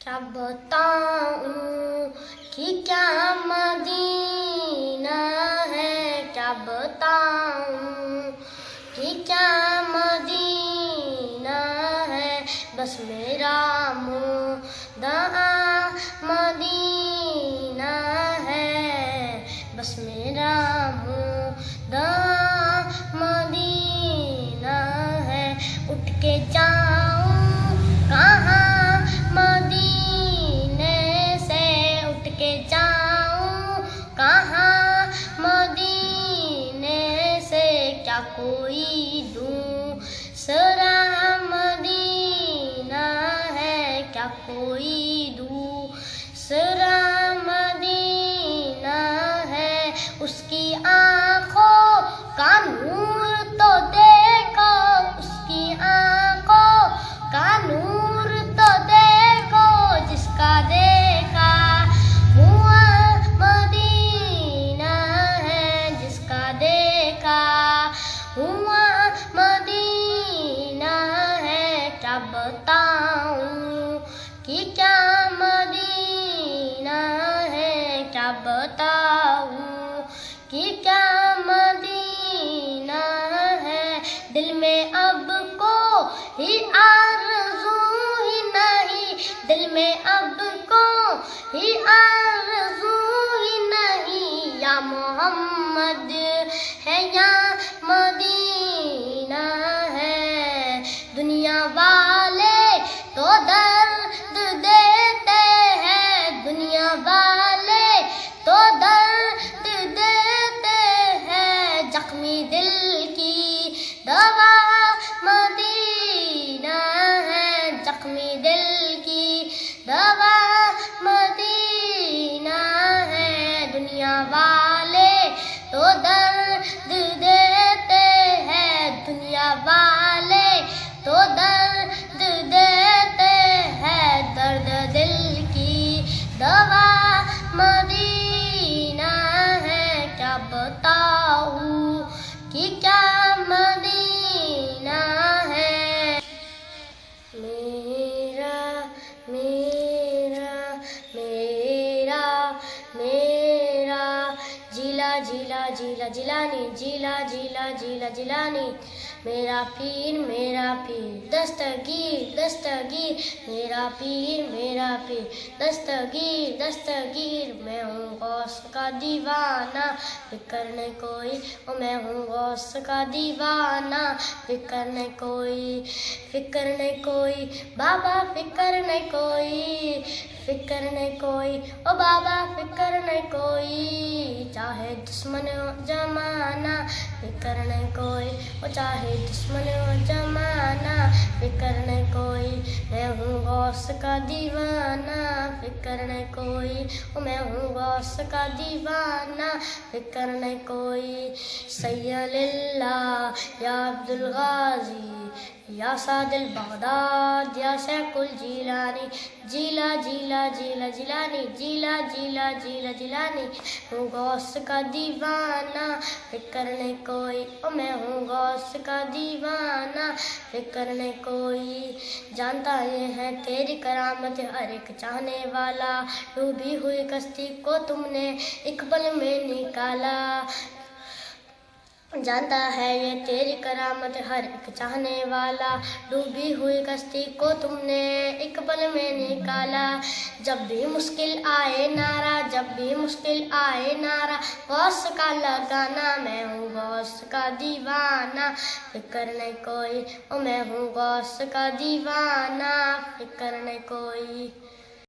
क्या बताऊं कि क्या मदीना है, क्या बताऊं कि क्या मदीना है। बस मेरा मुद्दा मदीना है, बस मेरा मुद्दा मदीना है। उठ के जाऊं कहाँ मदीने से, उठ के जाऊं कहाँ मदीने से। क्या कोई दूसरा मदीना है, क्या कोई दूसरा मदीना है। उसकी आँखों का नूर तो देखो, उसकी आँखों का नूर तो देखो। जिसका देखा हुआ मदीना है, जिसका देखा हुआ मदीना है। क्या बताऊं कि क्या मदीना है, क्या बताऊं कि क्या मदीना है। दिल में अब कोई आरज़ू ही नहीं, दिल में अब कोई आरज़ू ही नहीं। या मोहम्मद है या मदीना है। दुनिया वाले तो दर्द देते हैं, दुनिया वाले तो दर्द देते हैं। जख्मी दिल की दवा मदीना है, जख्मी दिल की दवा मदीना है। दुनिया वाले तो दर्द देते हैं, दुनिया वाले तो दर्द देते हैं। दर्द दिल की दवा मदीना है। क्या बताऊं कि क्या मदीना है। मेरा मेरा मेरा मेरा जिला जिला जिला जिलानी, जिला जिला जिला जिलानी। मेरा पीर दस्तगीर दस्तगीर, मेरा पीर दस्तगीर दस्तगीर। मैं हूँ गौस का दीवाना, फिक्र नहीं कोई, ओ मैं हूँ गौस का दीवाना। फिक्र नहीं कोई, फिक्र नहीं कोई बाबा, फिक्र नहीं कोई, फिक्र नहीं कोई ओ बाबा, फिक्र नहीं कोई। चाहे दुश्मन हो जमाना, फिक्र नहीं कोई ओ चाहे दुश्मन हो जमाना। फिक्र नहीं कोई, मैं हूँ गौस का दीवाना। फिक्र नहीं कोई ओ मैं हूँ गौस का दीवाना। फिक्र नहीं कोई। सैय्यदिल्लाह या अब्दुल गाजी या सादिल बगदाद या सैकुल जिलानी, जिला जिला जिला जिलानी, जिला जिला जिला जिलानी। हूँ गौस का दीवाना, फिक्र नहीं कोई ओ मैं हूँ गौस का दीवाना। फिक्र नहीं कोई। जानता ये है तेरी करामत हर एक चाहने वाला, डूबी हुई कश्ती को तुमने एक पल में निकाला। जानता है ये तेरी करामत हर एक चाहने वाला, डूबी हुई कश्ती को तुमने एक पल में निकाला। जब भी मुश्किल आए नारा, जब भी मुश्किल आए नारा, गौस का लगाना। मैं हूँ गौस का दीवाना, फिक्र नहीं कोई ओ मैं हूँ गौस का दीवाना। फिक्र नहीं कोई।